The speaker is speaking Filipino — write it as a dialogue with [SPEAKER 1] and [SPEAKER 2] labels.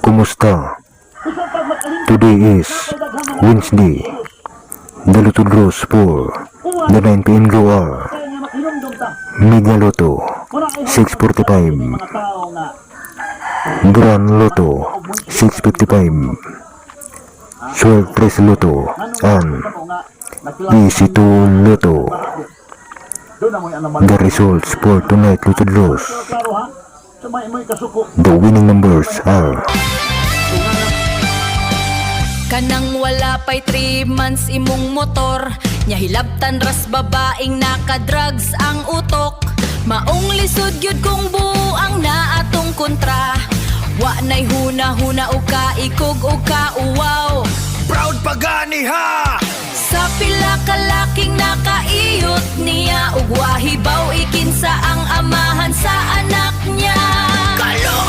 [SPEAKER 1] Kumusta? Today is Wednesday, the Lotto draws for the 9 PM draw are Mega Lotto 645, Grand Lotto 655, Sword 3 Lotto, and EC2 Lotto. The results for tonight Lotto draws. The winning numbers are
[SPEAKER 2] kanang wala pa'y 3 months imong motor, nya hilabtan ras babaeng naka-drugs ang utok. Maong lisod gyud kung buang na atong kontra, wa nay huna-huna o kaikog o kauwaw.
[SPEAKER 3] Proud pagani ha!
[SPEAKER 2] Sa pila ka laking nakaiyot niya, ug wahibaw ikinsa ang amahan sa anak niya.
[SPEAKER 3] Kalo!